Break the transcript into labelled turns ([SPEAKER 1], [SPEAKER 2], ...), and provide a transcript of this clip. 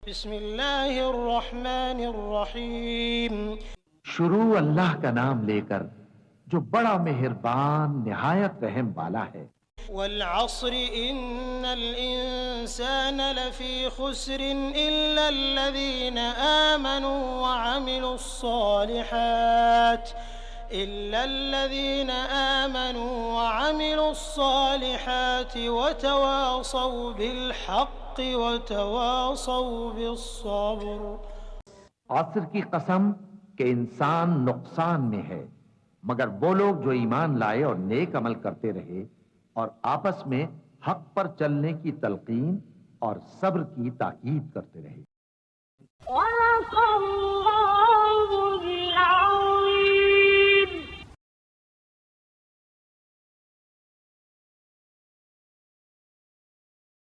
[SPEAKER 1] بسم اللہ الرحمن الرحیم.
[SPEAKER 2] شروع اللہ کا نام لے کر جو بڑا مہربان نہایت رحم والا ہے.
[SPEAKER 1] والعصر ان الانسان لفی خسر الا الذین آمنوا وعملوا الصالحات وتواصوا بالحق وتواصوا بالصبر.
[SPEAKER 2] عصر کی قسم کہ انسان نقصان میں ہے مگر وہ لوگ جو ایمان لائے اور نیک عمل کرتے رہے اور آپس میں حق پر چلنے کی تلقین اور صبر کی تاکید کرتے رہے.